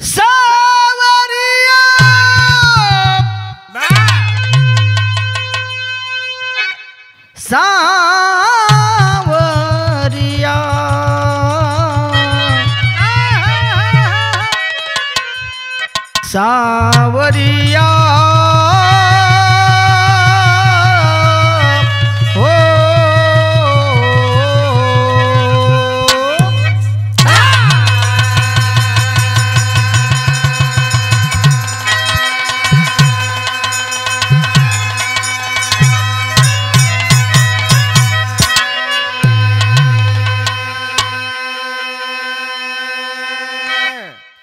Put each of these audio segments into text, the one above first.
सावरिया सावरिया सावरिया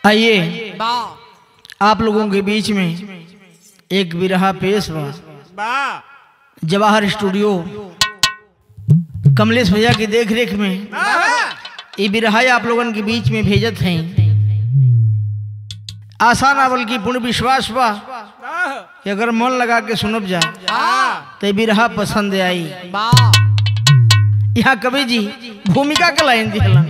आइए आप लोगों के बीच में एक बिरहा पेश हुआ। जवाहर स्टूडियो कमलेश भैया की देखरेख में ये बिरहा आप लोगों के बीच में भेजत हैं। आशा ना बल्कि पूर्ण विश्वास बा कि अगर मन लगा के सुनब जा तो ये बिरहा पसंद आई। यहाँ कवि जी भूमिका का लाइन दिखला।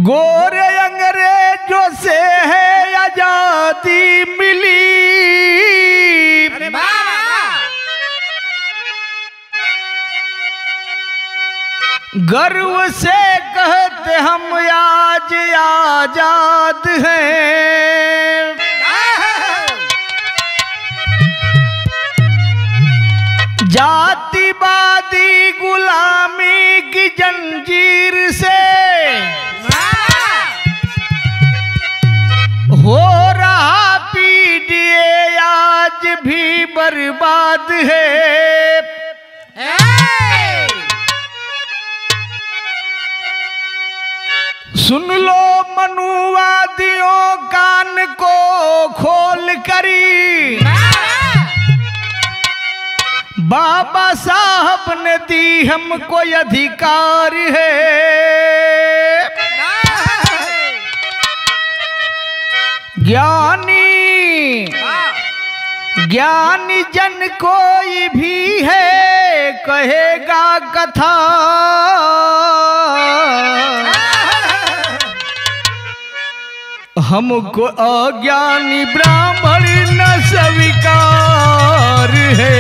गोरे अंग्रेजों से है आजादी मिली, गर्व से कहते हम आज आजाद हैं। जातिवादी गुलामी की जंजीर से हो रहा पीडीए आज भी बर्बाद है। सुन लो मनुवादियों कान को खोल करी, बाबा साहब ने दी हमको अधिकार है। ज्ञानी जन कोई भी है कहेगा कथा, हमको अज्ञानी ब्राह्मण न स्वीकार है।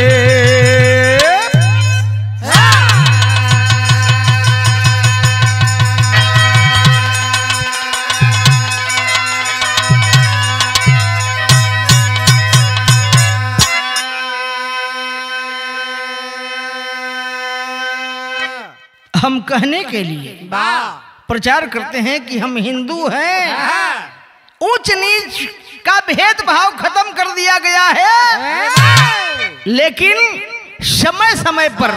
हम कहने के लिए प्रचार करते हैं कि हम हिंदू हैं। ऊंच नीच का भेदभाव खत्म कर दिया गया है, लेकिन समय समय पर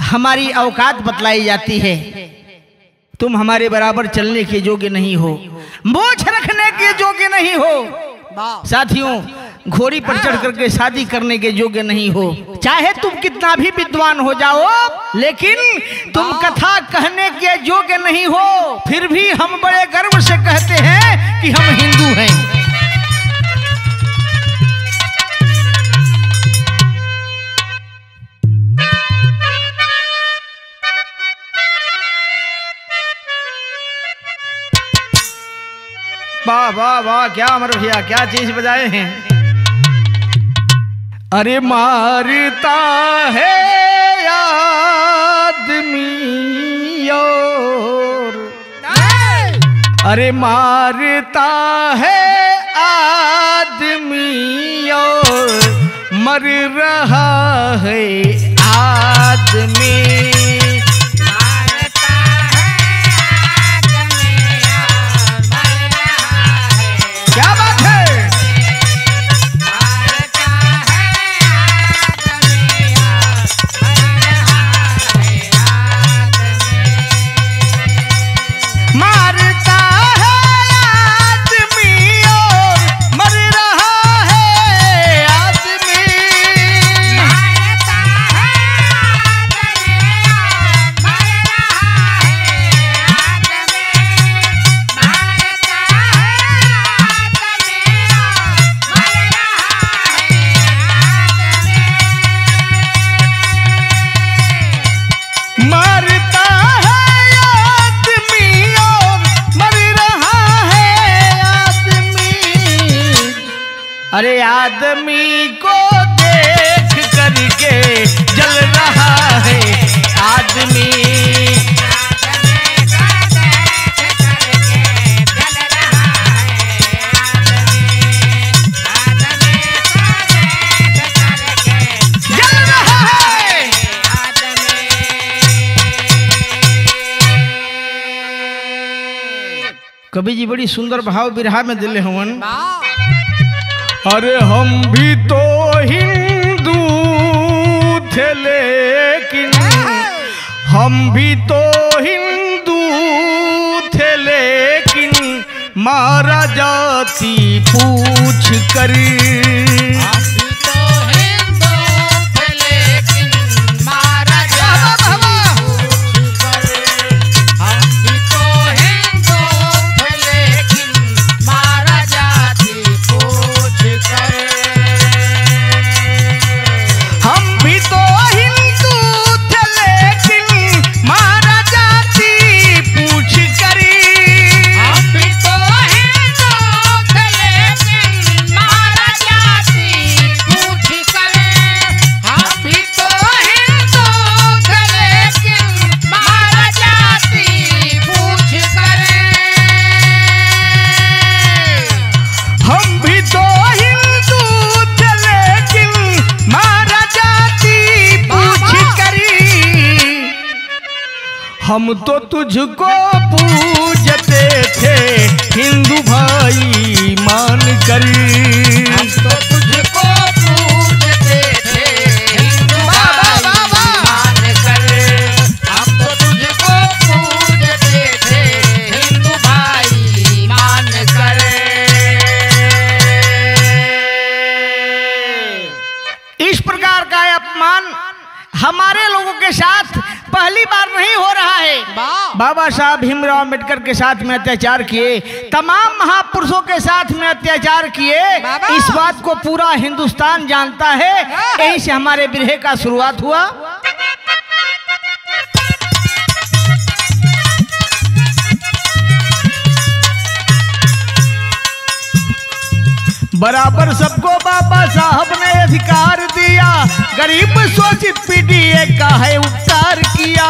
हमारी औकात बतलाई जाती है। तुम हमारे बराबर चलने के योग्य नहीं हो, मोछ रखने के योग्य नहीं हो, साथियों घोड़ी पर चढ़ करके शादी करने के योग्य नहीं हो। चाहे तुम कितना भी विद्वान हो जाओ, लेकिन तुम कथा कहने के योग्य नहीं हो। फिर भी हम बड़े गर्व से कहते हैं कि हम हिंदू हैं। वाह वाह वाह, क्या अमर भैया, क्या चीज बजाए हैं। अरे मारता है आदमी और, अरे मारता है आदमी और मर रहा है आदमी। अरे आदमी को देख करके जल रहा है आदमी। कवि जी बड़ी सुंदर भाव बिरहा में दिले हवन। अरे हम भी तो हिंदू थे लेकिन हम भी तो हिंदू थे लेकिन मारा जाति पूछ कर। हम तो तुझको पूजते थे हिंदू भाई मान कर। हम तो तुझको पूजते थे हिंदू भाई मान कर। हम तो तुझको पूजते थे हिंदू भाई मान कर। इस प्रकार का अपमान हमारे लोगों के साथ पहली बार नहीं हो रहा है। बाबा साहब भीमराव अंबेडकर के साथ में अत्याचार किए, तमाम महापुरुषों के साथ में अत्याचार किए, इस बात को पूरा हिंदुस्तान जानता है। यहीं से हमारे बिरहे का शुरुआत हुआ। बराबर सबको बाबा साहब ने अधिकार दिया, गरीब शोषित पीड़ित का है उपकार किया।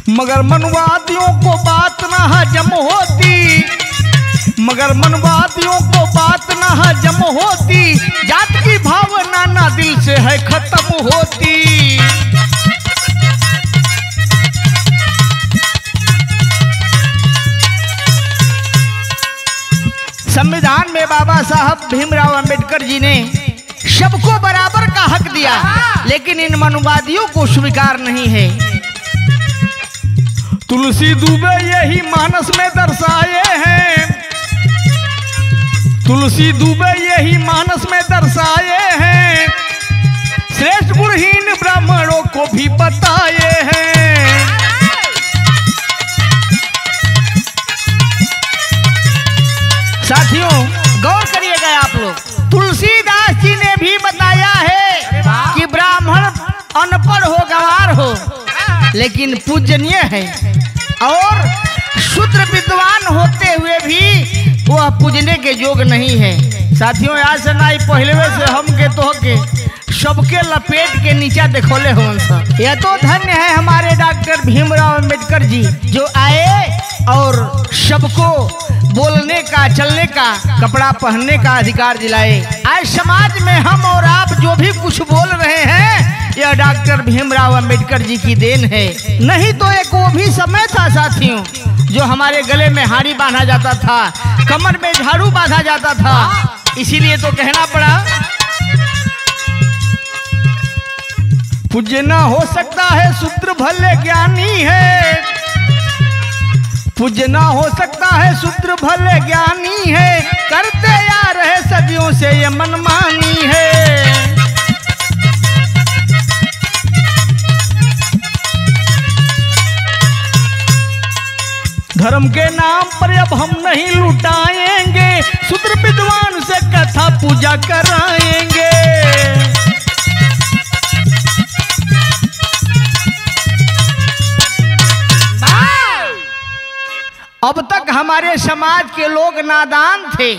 मगर मनवादियों को बात ना हजम होती, मगर मनवादियों को बात ना हजम होती, जात की भावना ना दिल से है खत्म होती। संविधान में बाबा साहब भीमराव अंबेडकर जी ने सबको बराबर का हक दिया, लेकिन इन मनुवादियों को स्वीकार नहीं है। तुलसी दुबे यही मानस में दर्शाए हैं, तुलसी दुबे यही मानस में दर्शाए हैं, श्रेष्ठ गुणहीन ब्राह्मणों को भी बताए हैं। साथियों गौर करिएगा आप लोग, तुलसीदास जी ने भी बताया है कि ब्राह्मण अनपढ़ हो गंवार हो लेकिन पूजनीय है, और शूद्र विद्वान होते हुए भी वह पूजने के योग नहीं है। साथियों आज से ना पहले से हम के तो के सबके लपेट के नीचा देखोले हो। यह तो धन्य है हमारे डॉक्टर भीमराव अंबेडकर जी जो आए और सबको बोलने का, चलने का, कपड़ा पहनने का अधिकार दिलाए। आज समाज में हम और आप जो भी कुछ बोल रहे हैं यह डॉक्टर भीमराव अंबेडकर जी की देन है। नहीं तो एक वो भी समय था साथियों जो हमारे गले में हाड़ी बांधा जाता था, कमर में झाड़ू बांधा जाता था, इसीलिए तो कहना पड़ा। पूजना हो सकता है शूद्र भले ज्ञानी है, पूजना हो सकता है शूद्र भले ज्ञानी है, करते आ रहे सदियों से ये मनमानी है। धर्म के नाम पर अब हम नहीं लुटाएंगे, शूद्र विद्वान से कथा पूजा कराएंगे। हमारे समाज के लोग नादान थे,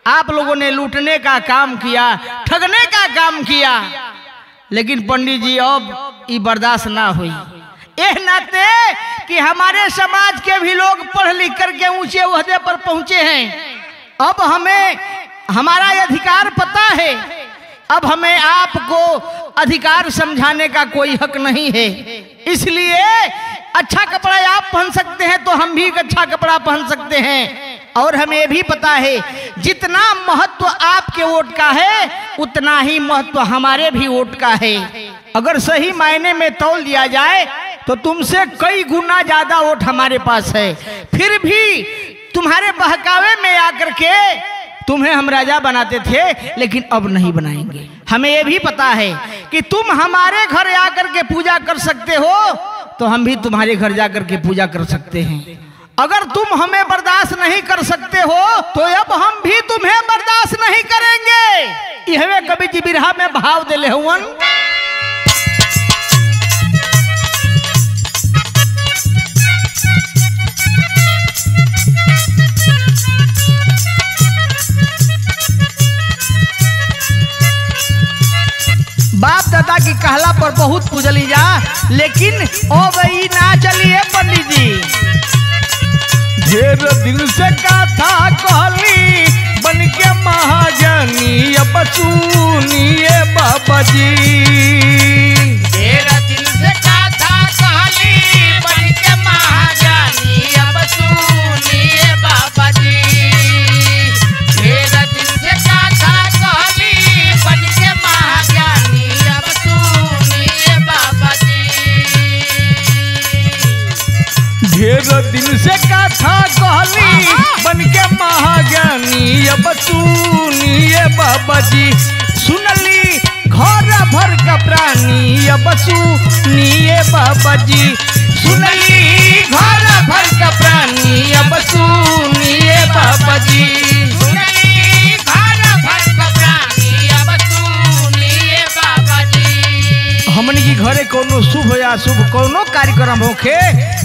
आप लोगों ने लूटने का काम किया, ठगने का काम किया, लेकिन पंडित जी अब ये बर्दाश्त ना हुई। एह नाते कि हमारे समाज के भी लोग पढ़ लिख करके ऊंचे ओहदे पर पहुंचे हैं, अब हमें हमारा अधिकार पता है, अब हमें आपको अधिकार समझाने का कोई हक नहीं है। इसलिए अच्छा कपड़ा आप पहन सकते हैं तो हम भी अच्छा कपड़ा पहन सकते हैं, और हमें भी पता है जितना महत्व आपके वोट का है उतना ही महत्व हमारे भी वोट का है। अगर सही मायने में तौल दिया जाए तो तुमसे कई गुना ज्यादा वोट हमारे पास है, फिर भी तुम्हारे बहकावे में आकर के तुम्हें हम राजा बनाते थे, लेकिन अब नहीं बनाएंगे। हमें यह भी पता है कि तुम हमारे घर आकर के पूजा कर सकते हो तो हम भी तुम्हारे घर जाकर के पूजा कर सकते हैं। अगर तुम हमें बर्दाश्त नहीं कर सकते हो तो अब हम भी तुम्हें बर्दाश्त नहीं करेंगे। यह कवि जी बिरहा में भाव दिले हुवन। बाप दादा की कहला पर बहुत पूजली जा, लेकिन ओ वही ना चलिए पंडित जी। ढेर दिल से कथा कहली बन के महाजनी अब सुनिए बाबा जी। ढेर दिल से कथा कहली बन के महाजनी अब सुनिए बाबा जी। ढेर दिल से कथा कहली बन के महाजनी अब सुनिए बाबा जी। ढेर दिन से कथा कहली बन के महाज्ञानी अब सुनिए बाबा जी। सुनली घर भर का प्राणी अब सुनिए बाबा जी। सुनली घर भर का प्राणी अब सुनिए बाबा जी। सुनली घर भर का प्राणी अब सुनिए बाबा जी। हमन की घरे कोनो शुभ या शुभ कोनो कार्यक्रम होखे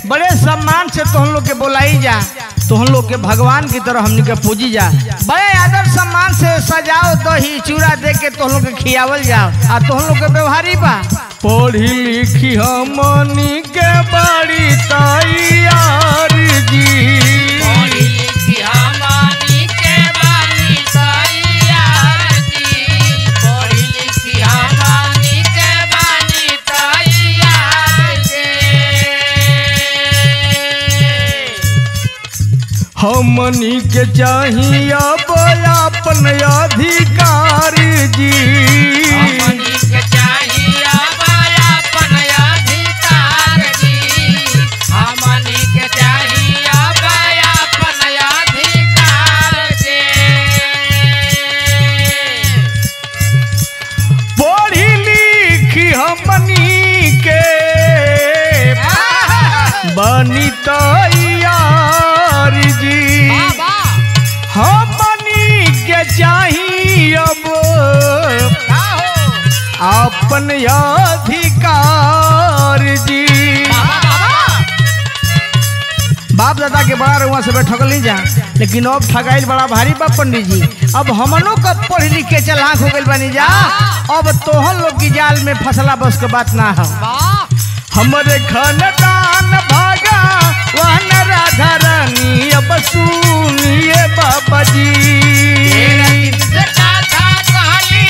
बड़े सम्मान से तो हम लोग के बोलाई जा, तो हम लोग के भगवान की तरह हमने के पूजी जा, बड़े आदर सम्मान से सजाओ दही चूड़ा दे के तो हम लोग के खियावल जाओ, आ तो हम लोग के व्यवहारी बा। पढ़ी लिखी हमनी के बड़ी तैयार जी। पढ़ी लिखी हमनी के बड़ी तैयार जी। पढ़ी लिखी हमनी के बड़ी तैयार जी। हमनी के चाहिए अब अपन अधिकार जी। हमनी के चाहिए अब अपन अधिकार जी। हमनी के चाहिए अब अपन अधिकार जी। पढ़ी लिखी हमनी के बनी तैयार जी। हमनी के चाहिए अब अपन अधिकार जी। बाप दादा के बड़ा रुआ से ठगली जा, लेकिन अब ठगाइल बड़ा भारी बा पंडित जी। अब हमनों का पढ़ लिख के चलाक हो गइल बनी जा, अब तोहन लोग की जाल में फसला बस के बात ना हो। हमरे खानदान भागा वहन राधा रानी अब सुनिए बाबा जी। ढेर दिन से कथा कहली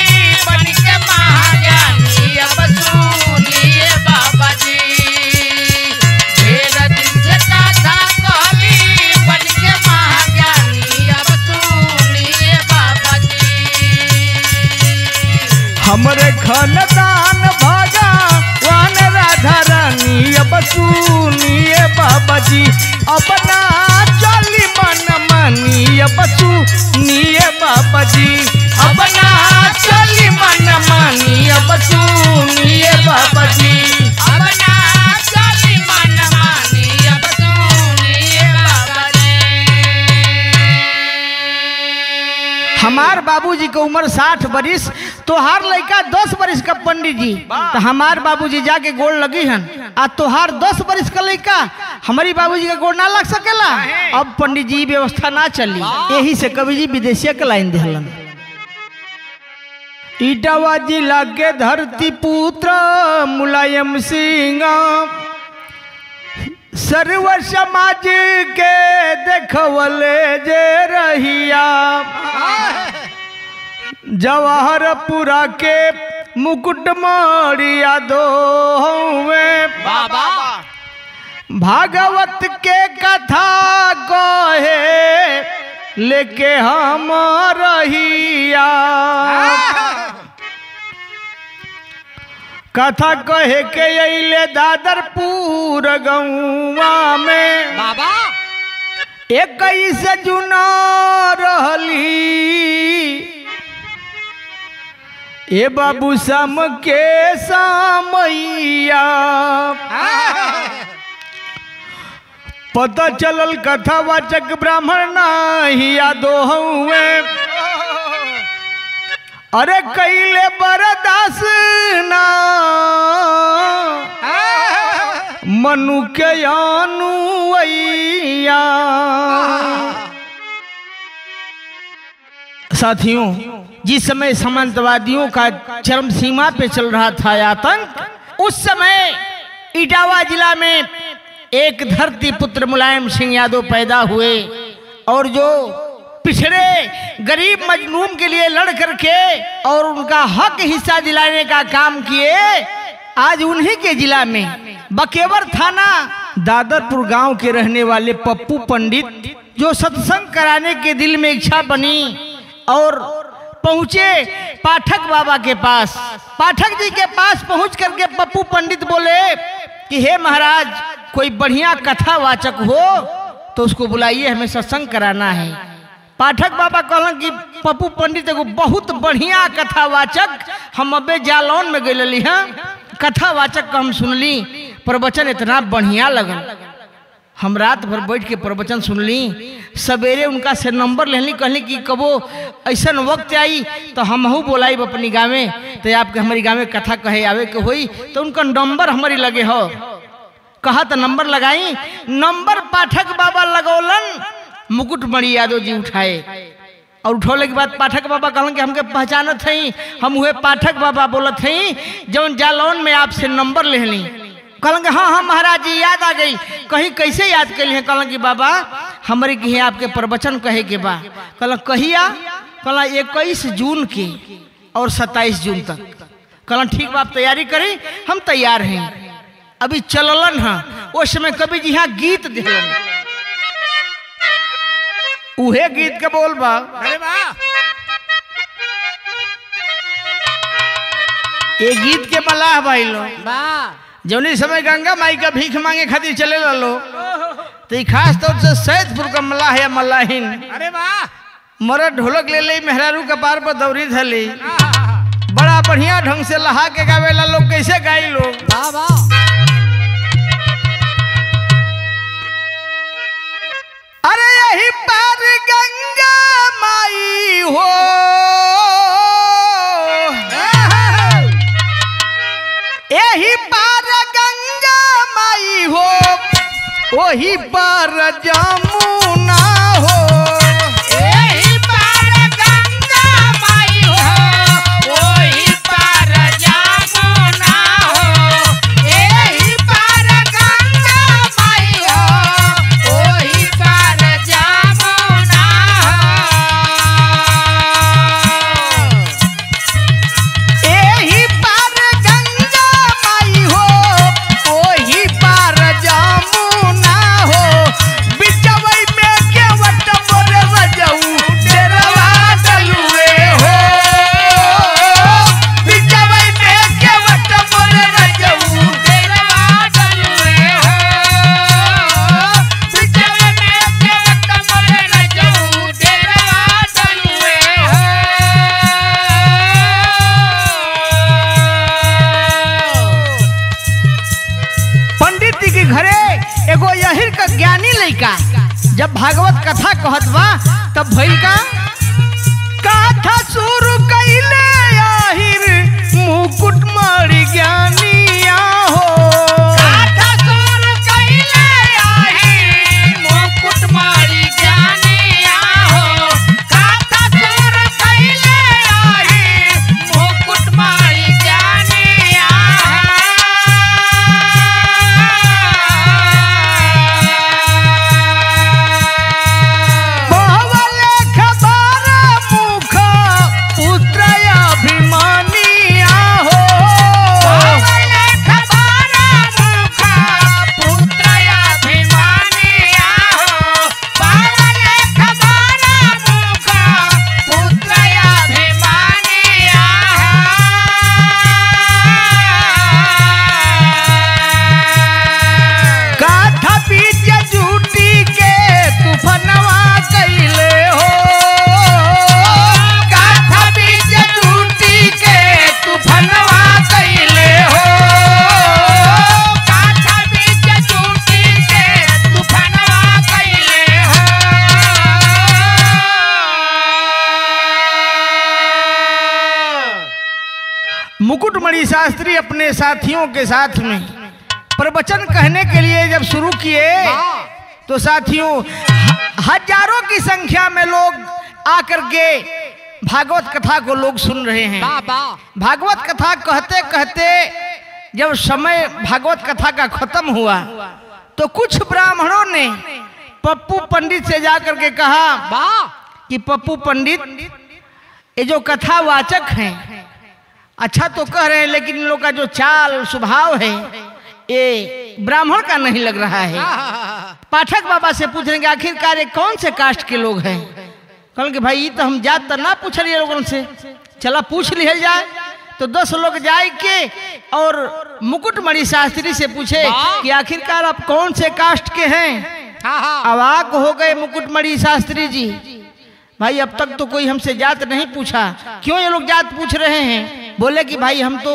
बन के महाज्ञानी अब सुनिए बाबा जी। ढेर दिन से कथा कहली बन के महाज्ञानी अब सुनिए बाबा जी। हमरे खानदान भागा वहन राधा रानी अब सुनिए बाबा जी। अपना चली मन मानी अब सुनिए बाबा जी। अपना चली मन मानी अब सुनिए बाबा जी। अपना चली मन मानी अब सुनिए बाबा जी। हमार बाबूजी की उम्र 60 बरिस, तोहार लड़का 10 बरिस का पंडित जी, तो हमार बाबूजी जाके गोड़ लगी हन, आ तोहार 10 बरिस का लड़का हमारी बाबूजी का गोड़ ना लग सकेला। अब पंडित जी व्यवस्था ना चली, यही से कवि जी विदेशिया के लाइन दिहलन। इटावा जिला के धरती पुत्र मुलायम सिंह, सर्व समाज के देखवले जे रहिया, जवाहरपुरा के मुकुट मड़िया दो बाबा भागवत के कथा कहे लेके हम रहिया, कथा कहे के अइले दादरपुर गौवा में बाबा 21 जून रहली, ए बाबू सम के समैया, पता चलल कथावाचक ब्राह्मण नाही यादो हुए, अरे कैले बरदास ना मनु के अनुवैया। साथियों, जिस समय सामंतवादियों का चरम सीमा पे चल रहा था आतंक, उस समय इटावा जिला में एक धरती पुत्र मुलायम सिंह यादव पैदा हुए और जो पिछड़े गरीब मजलूम के लिए लड़ करके और उनका हक हिस्सा दिलाने का काम किए। आज उन्हीं के जिला में बकेवर थाना दादरपुर गांव के रहने वाले पप्पू पंडित, जो सत्संग कराने के दिल में इच्छा बनी और पहुंचे पाठक बाबा के पास। पाठक जी के पास पहुंच करके पप्पू पंडित बोले कि हे महाराज, कोई बढ़िया कथावाचक हो तो उसको बुलाइए, हमें सत्संग कराना है। पाठक बाबा कहलन कि पप्पू पंडित को बहुत बढ़िया कथावाचक, हम अबे जालौन में गई हाँ, कथावाचक का हम सुनली, प्रवचन इतना बढ़िया लगल, हम रात भर बैठ के प्रवचन सुनली। सवेरे उनका से नंबर लेनी, कहली कि कबो ऐसा वक्त आई तो हमहू बोलाई अपनी गाँव में, तो आपके हमारी गाँव में कथा कहे आवे के होई, तो उनका नंबर हमारी लगे हो। कहा तो नंबर लगाई, नंबर पाठक बाबा लगौलन, मुकुट मणि यादव जी उठाए और उठौले के बाद पाठक बाबा कहलन कि हमके पहचानत हई, हम हुए पाठक बाबा बोलत हई जौन जालौन में आपसे नंबर लेनी। कहलन कि हाँ हाँ महाराज जी याद आ गई। कहीं कैसे याद कर लिए? कहलन कि बाबा हमारे कहीं आपके प्रवचन कहे के बा। कहलन कहिया? कहला 21 जून के और 27 जून तक। कहलन ठीक बा, आप तैयारी करें, हम तैयार हैं। अभी चललन हाँ, उस समय कवि जी यहाँ गीत दिलन, उहे गीत के बोल बा। अरे वाह, ये गीत के मलाह भाई लो, वाह, जौनी समय गंगा माई का भीख मांगे खातिर चले लो, तो खास तौर से सैदपुर का मलाह या मलाहिन, अरे वाह, मरद ढोलक ले ले, मेहरारू के पार पर दौरी धली, बड़ा बढ़िया ढंग से लहा के गावेला लोग। कैसे गाई लोग? वाह वाह, अरे यही पार गंगा माई हो, यही पार गंगा माई हो, वही पार जमुना हो। यही पार गंगा माई हो, वही पार जमुना हो। यही पार गंगा माई हो, वही पार जमुना हो। यही पार गंगा माई हो, वही पार जमुना हो। बिचवई में केवट मोरे रजऊ डेरवा डलुए हो। बिचवई में केवट मोरे रजऊ डेरवा डलुए हो। बिचवे में केवट मोरे रजऊ डेरवा डलुए हो। पंडित जी के घरे एगो यहिर का ज्ञानी लइका जब भागवत कथा कहत बा तब भइल का शुरू कैले आहिर मुकुट मणि ज्ञानिया हो। गाथा शुरू कैले आहिर मुकुटमारी ज्ञानिया हो। गाथा शुरू कैले आहिर मुकुटमारी ज्ञानिया बहुवले खबर मुख पुत्र अभिमानिया हो। बावले खबारा मुखा पुत्र अभिमानिया हो। बावले खबारा मुखा पुत्र अभिमानिया गाथा बीच जूटी के तूफनवा कैले हो। गाथा बीच जूटी के तूफनवा कैले हो। गाथा बीच जूटी के तूफानवा कैले हो। मुकुटमणि शास्त्री अपने साथियों के साथ में प्रवचन कहने के लिए जब शुरू किए तो साथियों हजारों की संख्या में लोग आकर के भागवत कथा को लोग सुन रहे हैं। भागवत कथा कहते कहते जब समय भागवत कथा का खत्म हुआ तो कुछ ब्राह्मणों ने पप्पू पंडित से जाकर के कहा कि पप्पू पंडित, ये जो कथावाचक हैं अच्छा तो कह रहे हैं, लेकिन इन लोग का जो चाल स्वभाव है ये ब्राह्मण का नहीं लग रहा है। पाठक बाबा से पूछ रहे हैं आखिरकार ये कौन से कास्ट के लोग हैं। कहल कि भाई तो हम जात तो ना पूछ लिए लोगों से, चला पूछ लिया जाए। तो 10 लोग जाए के और मुकुटमणि शास्त्री से पूछे कि आखिरकार आप कौन से कास्ट के हैं। अवाक हो गए मुकुटमणि शास्त्री जी, भाई अब तक तो कोई हमसे जात नहीं पूछा, क्यों ये लोग जात पूछ रहे हैं। बोले कि भाई हम तो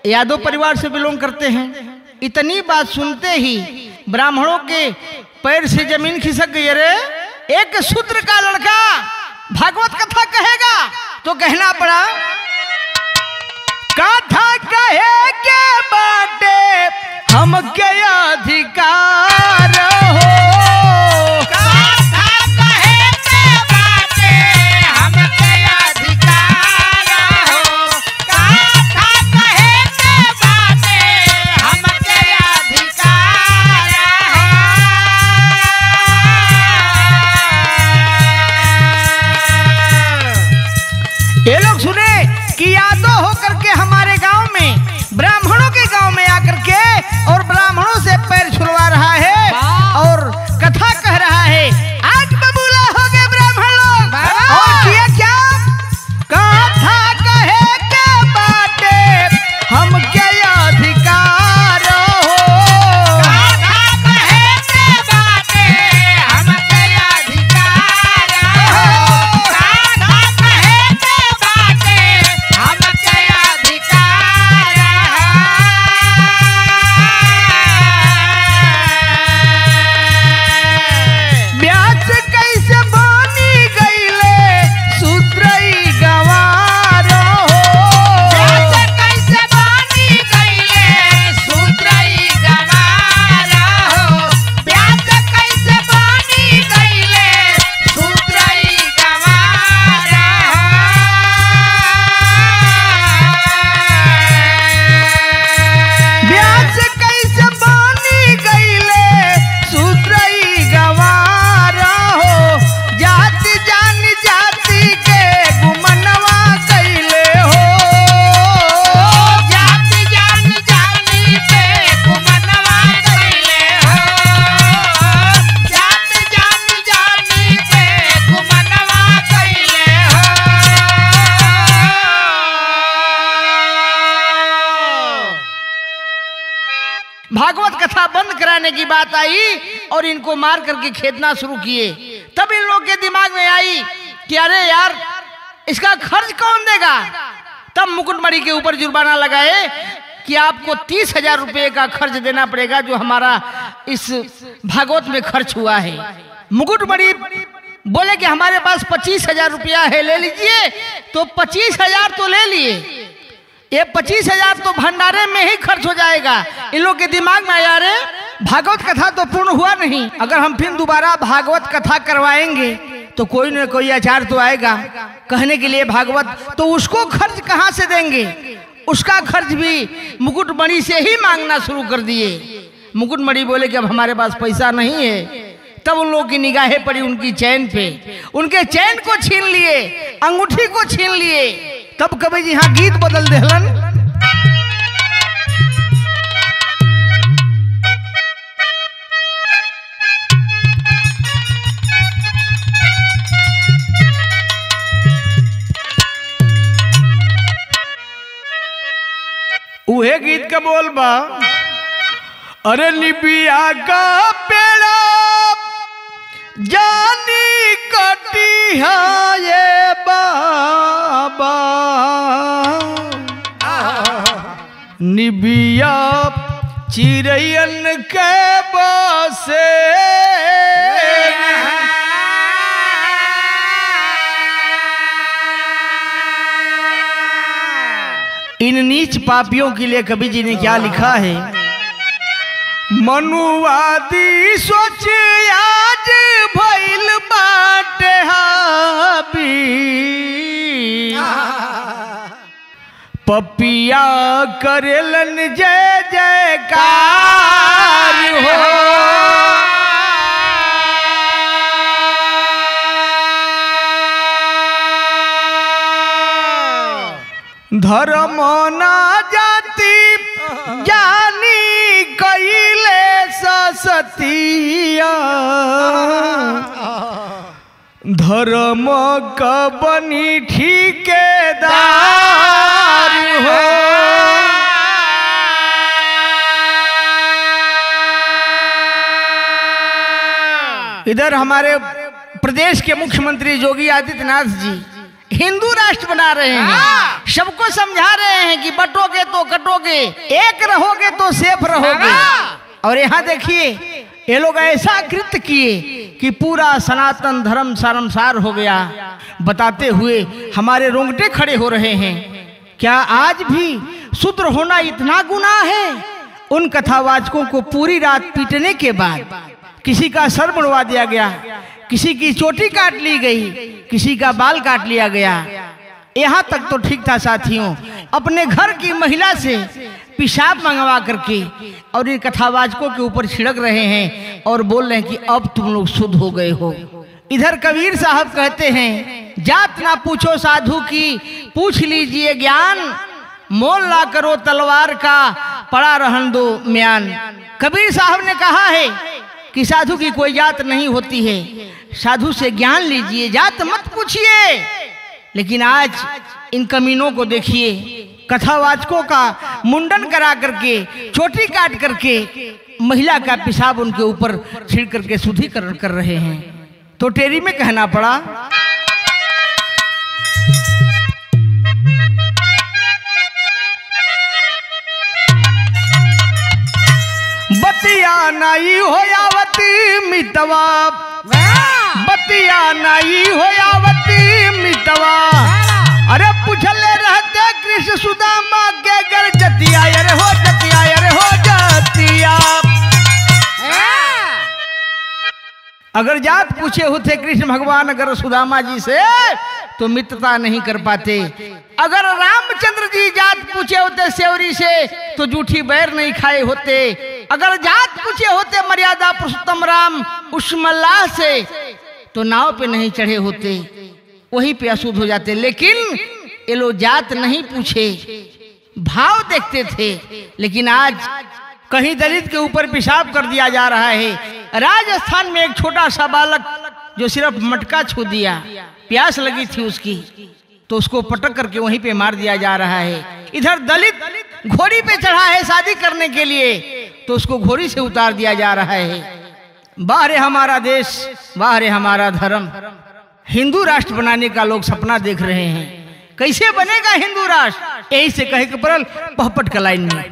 यादव परिवार से बिलोंग करते हैं। इतनी बात सुनते ही ब्राह्मणों के पैर से जमीन खिसक गई। अरे एक शूद्र का लड़का भागवत कथा कहेगा तो कहना पड़ा कथा कहे के बाटे हम के अधिकार हो। गाथा कहे के बाटे हमके अधिकार हो। गाथा कहे के बाटे हमके अधिकार हो। ये लोग सुने कि यादव होकर के हमारे गांव में ब्राह्मणों के गांव में आकर के और ब्राह्मणों से पैर छुड़वा रहा है और कथा कह रहा है। आज बबूला हो गए ब्राह्मण लोग और किया क्या, कथा कहे के बाटे हम के अधिकार हो। गाथा कहे के बाटे हमके अधिकार हो। गाथा कहे के बाटे हमके अधिकार हो। ब्यास कैसे बनी गईले सूत्रई गवार हो। ब्यास कैसे बनी गईले सूत्रई गवार हो। ब्यास कैसे बनी गईले सूत्रई गवार हो। ब्यास कैसे बनी गईले सूत्रई गवार हो। जाति जान जाति के गुमनवा कैले हो। जाति जान जानी पे गुमनवा कैले हो। जाति जान जानी पे गुमनवा कैले हो। भागवत कथा बंद कराने की बात आई और इनको मार करके खेदना शुरू किए। तब इन लोग के दिमाग में आई कि अरे यार इसका खर्च कौन देगा। तब मुकुटमणि के ऊपर जुर्माना लगाए कि आपको 30,000 रुपये का खर्च देना पड़ेगा जो हमारा इस भागवत में खर्च हुआ है। मुकुटमणि बोले कि हमारे पास 25,000 रुपया है, ले लीजिए। तो 25,000 तो ले लिए, ये 25,000 तो भंडारे में ही खर्च हो जाएगा। इन लोग के दिमाग में आया, रे भागवत कथा तो पूर्ण हुआ नहीं, अगर हम फिर दोबारा भागवत कथा करवाएंगे तो कोई न कोई आचार्य तो आएगा कहने के लिए भागवत, तो उसको खर्च कहाँ से देंगे। उसका खर्च भी मुकुटमणि से ही मांगना शुरू कर दिए। मुकुटमणि बोले कि अब हमारे पास पैसा नहीं है। तब उन लोगों की निगाहें पड़ी उनकी चैन पे, उनके चैन को छीन लिए, अंगूठी को छीन लिए। तब कवि जी यहाँ गीत बदल देहलन। उहे गीत का बोल बा, अरे निबिया का पेड़ा जानी कटी है ये बाबा, निबिया चिरैयन के बसे, इन नीच पापियों के लिए कवि जी ने क्या लिखा है। मनुवादी सोच आज भइल बाटे हावी, पपिया करेलन जय जयकार हो। धर्म ना जाति जानी कइले सतिया, धर्म का बनी ठेकेदार हो। इधर हमारे प्रदेश के मुख्यमंत्री योगी आदित्यनाथ जी हिंदू राष्ट्र बना रहे हैं, सबको समझा रहे हैं कि बटोगे तो कटोगे, एक रहोगे तो सेफ रहोगे। और यहाँ देखिए ये लोग ऐसा कृत्य किए कि पूरा सनातन धर्म शर्मसार हो गया, बताते हुए हमारे रोंगटे खड़े हो रहे हैं। क्या आज भी शूद्र होना इतना गुनाह है? उन कथावाचकों को पूरी रात पीटने के बाद किसी का सर मुड़वा दिया गया, किसी की चोटी काट ली गई, किसी का बाल काट लिया गया। यहाँ तक तो ठीक था साथियों, अपने घर की महिला से पेशाब मंगवा करके और इन कथावाचकों के ऊपर छिड़क रहे हैं और बोल रहे हैं कि अब तुम लोग शुद्ध हो गए हो। इधर कबीर साहब कहते हैं, जात ना पूछो साधु की, पूछ लीजिए ज्ञान, मोल ना करो तलवार का, पड़ा रहन दो म्यान। कबीर साहब ने कहा है कि साधु की कोई जात नहीं होती है, साधु से ज्ञान लीजिए, जात मत पूछिए। लेकिन आज इन कमीनों को देखिए, कथावाचकों का मुंडन करा करके, चोटी काट करके, महिला का पेशाब उनके ऊपर छिड़ करके शुद्धिकरण कर रहे हैं। तो टेरी में कहना पड़ा, बतिया नहीं होयावती मितवा, बतिया नहीं होयावती मितवा, अरे पूछले रहते कृष्ण सुदामा के घर जतिया, अरे हो जतिया, अरे हो जतिया। अगर जात पूछे होते कृष्ण भगवान अगर सुदामा जी से तो मित्रता नहीं कर पाते। अगर रामचंद्र जी जात पूछे होते सेवरी से तो जूठी बैर नहीं खाए होते। अगर जात पूछे होते मर्यादा पुरुषोत्तम राम उस्मल्लाह से तो नाव पे नहीं चढ़े होते, वहीं पे अशुद्ध हो जाते। लेकिन ये लोग जात नहीं पूछे, भाव देखते थे। लेकिन आज कहीं दलित के ऊपर पेशाब कर दिया जा रहा है। राजस्थान में एक छोटा सा बालक जो सिर्फ मटका छू दिया, प्यास लगी थी उसकी, तो उसको पटक करके वहीं पे मार दिया जा रहा है। इधर दलित घोड़ी पे चढ़ा है शादी करने के लिए, तो उसको घोड़ी से उतार दिया जा रहा है। बाहर हमारा देश, बाहर हमारा धर्म। हिंदू राष्ट्र बनाने का लोग सपना देख रहे हैं। कैसे बनेगा हिंदू राष्ट्र? यही से कहे के परल पहपट का लाइन में।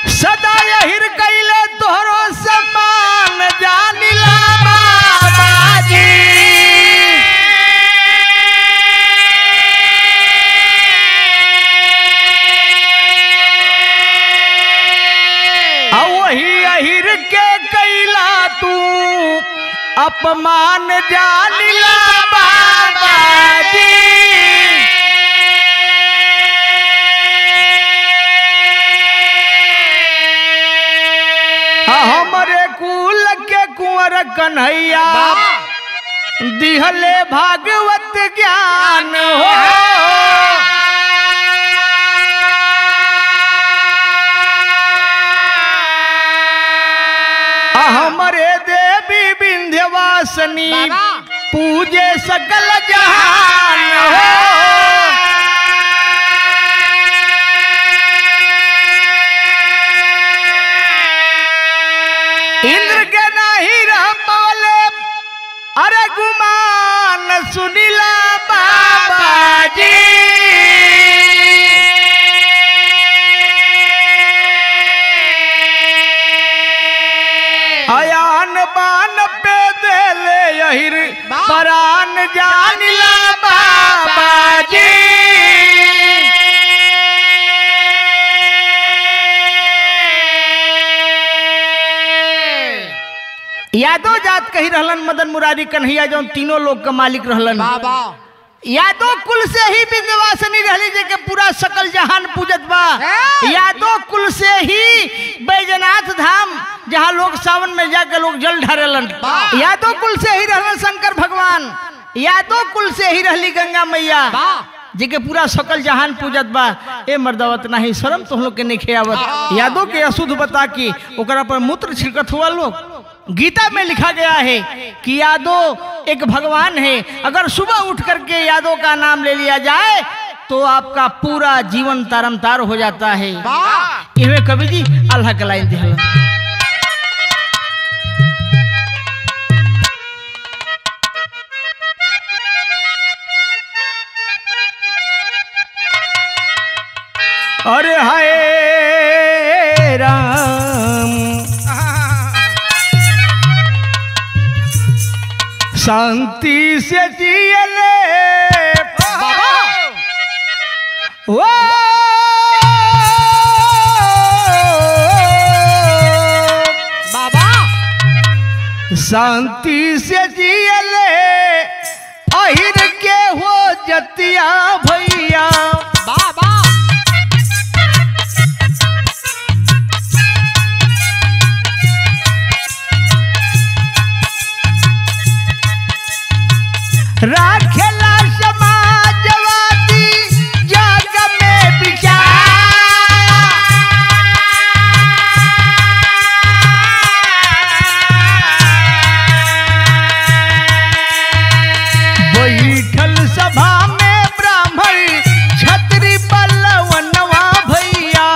सदा यहिर कैले तोहरो सम्मान जानिला बाबाजी। वही यहिर के कैला तू अपमान जानिला बाबाजी। हमरे कुल के कुंवर कन्हैया दिहले भागवत ज्ञान हो। हमरे देवी विंध्यवासिनी पूजे सकल जहान हो। इंद्र के नहीं रह पाले अरे गुमान सुनिला बाबाजी। अयान बान पे देले यहिर परान जानिला बाबाजी। यादव जात कही रहलन मदन मुरारी कन्हैया जो तीनों लोग का मालिक रहलन। यादव कुल से ही विंध्यवासिनी रहली जेके पूरा सकल जहान पूजत बा। यादव कुल से ही बैजनाथ धाम जहाँ लोग सावन में जाकर लोग जल ढारेलन। यादव कुल से ही रहलन शंकर भगवान। यादव कुल से ही रहली गंगा मैया जेके पूरा सकल जहान पूजत बा। ए मर्दावत नहीं शर्म तो हम लोग के नहीं खेवत। यादव के अशुद्ध बता की ओकरा पर मूत्र छिड़कत हुआ लोग। गीता में लिखा गया है कि यादव एक भगवान है। अगर सुबह उठ करके यादव का नाम ले लिया जाए तो आपका पूरा जीवन तारमतार हो जाता है। इनमें कवि जी अल्लाह का लाइन दिया। अरे हाय राम शांति से जियले ओ बाबा शांति से जियले अहिर के हो जतिया भैया। बाबा राखेला समाजवादी जग में विचार। बैठल सभा में ब्राह्मण क्षत्रिय बलवनवा भैया।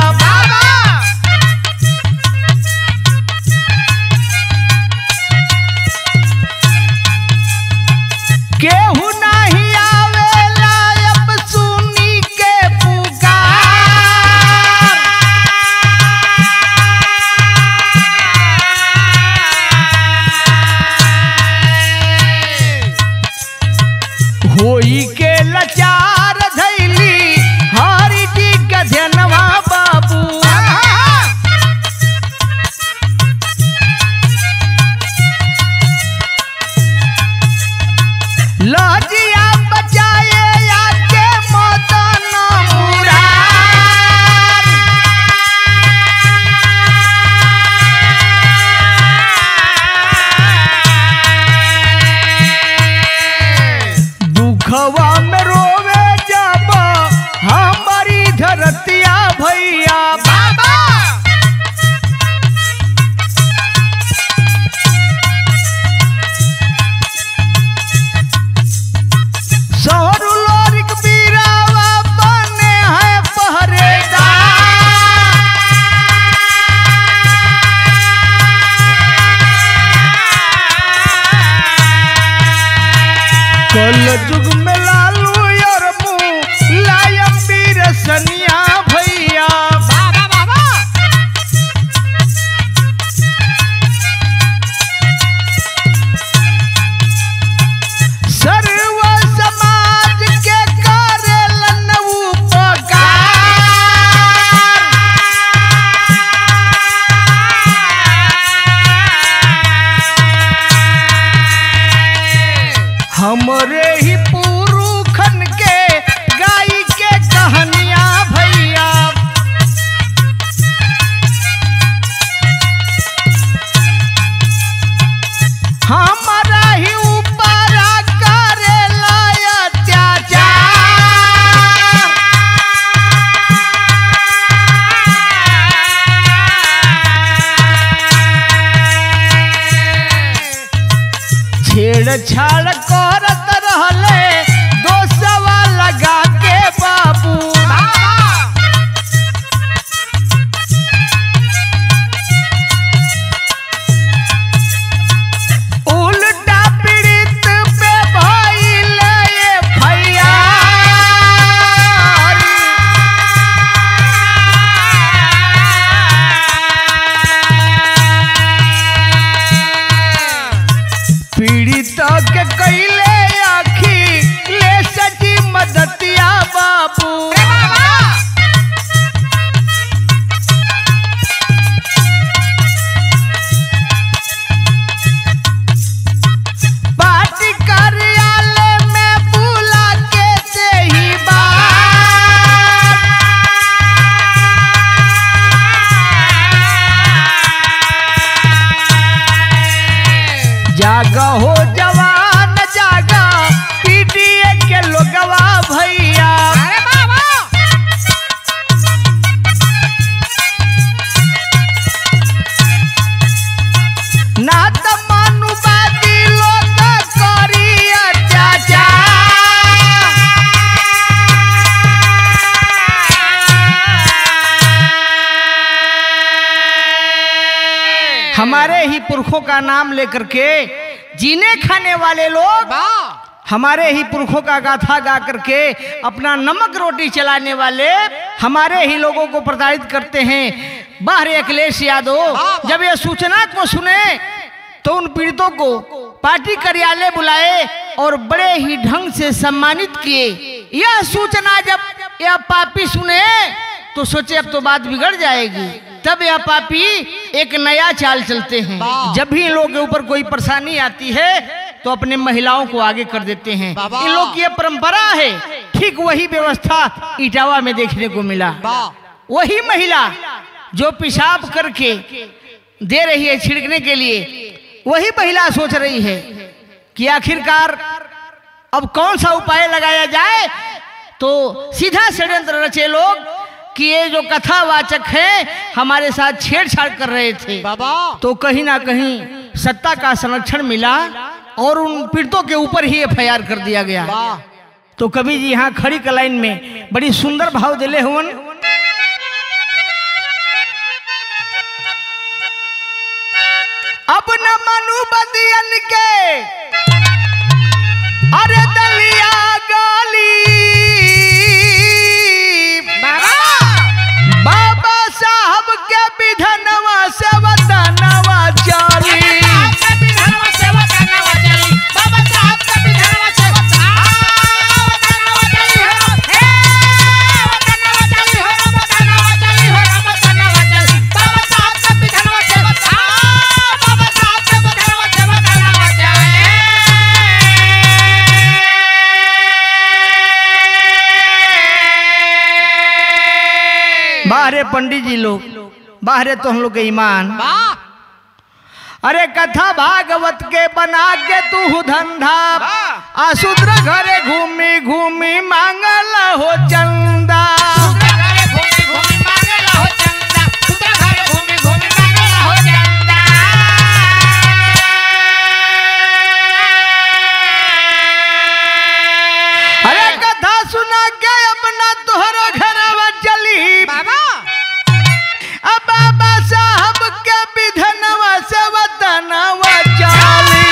केहू नहीं आवेला अब सुनी के पुकार। होई के लाचार धैली हरि जी गधनवा बाबू। लजिया बचाए आके मदन मुरार। दुखवा में रोवे जब हमारी धरतिया भैया। बाबा सौरू लोरिक बीरावा बने हैं पहरेदार। कल युग में लालू और मुँह लायम बीर सनिया भैया। बाबा बाबा छेड़छाड़ करत रहले दोस्तवा लगा के बाबू। उल्टा पीड़ित पे भइल FIR। पीड़ित के कैले आखी ले सची मदतिया बाबू। पार्टी कार्यालय में बुला के सही बात। जागा हो जवान जागा पीडीए के लोगवा भैया। ना त मानुवादी लोग करी अत्याचार। हमारे ही पुरखों का नाम लेकर के जीने खाने वाले लोग हमारे ही पुरखों का गाथा गा करके अपना नमक रोटी चलाने वाले हमारे ही लोगों को प्रताड़ित करते हैं। बाहर अखिलेश यादव जब यह सूचना को सुने तो उन पीड़ितों को पार्टी कार्यालय बुलाए और बड़े ही ढंग से सम्मानित किए। यह सूचना जब यह पापी सुने तो सोचे अब तो बात बिगड़ जाएगी। तब यह पापी एक नया चाल चलते हैं। जब भी इन लोगों के ऊपर कोई परेशानी आती है तो अपने महिलाओं को आगे कर देते हैं। इन लोग की यह परंपरा है। ठीक वही व्यवस्था इटावा में देखने को मिला। वही महिला जो पेशाब करके दे रही है छिड़कने के लिए, वही महिला सोच रही है कि आखिरकार अब कौन सा उपाय लगाया जाए। तो सीधा षड्यंत्र रचे लोग कि ये जो कथावाचक है हमारे साथ छेड़छाड़ कर रहे थे। तो कहीं ना कहीं सत्ता का संरक्षण मिला और उन पीड़ितों के ऊपर ही FIR कर दिया गया। तो कवि जी यहाँ खड़ी कलाइन में बड़ी सुंदर भाव दिले हुवन। अब न मनु बदियन के अरे दलिया गाली बाबा साहब के विधनवा से वतनवा चली। बाहरे पंडित जी लोग, बाहरे तो हम लोग के ईमान। अरे कथा भागवत के बना के तू धंधा आशुद्र घरे घूमी घूमी मांगल हो चंदा। अरे कथा सुना के अपना तोहरा घर चली बाबा साहब के विधनवा से वतनवा चली।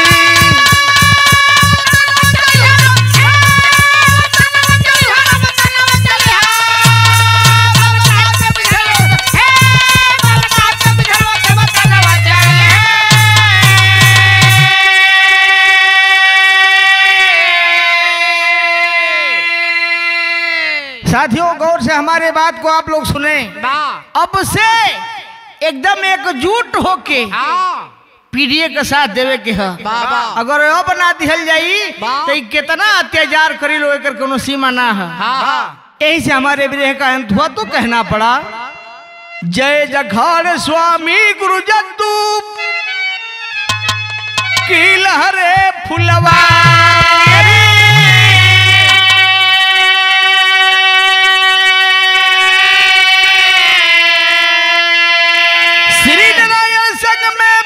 साथियों गौर से हमारे बात को आप लोग सुने। अब से एकदम एकजुट होके पीडीए का साथ देवे के है। अगर अब ना दिहल जाई तो कितना अत्याचार करी लो एकर कोनो सीमा ना है। यही से हमारे विदेह का अंत हुआ तो कहना पड़ा जय जखाड़ स्वामी गुरु जद्दू की लहरे फुलवारी। श्री नारायण संग में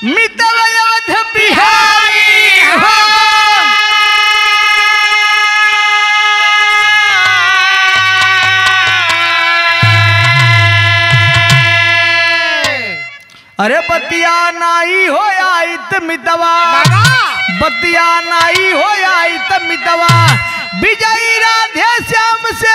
मितव अवध बिहारी। अरे बतिया नाई हो आई त मितवा, बतिया नाई हो आई त मितवा, विजयी राधे श्याम से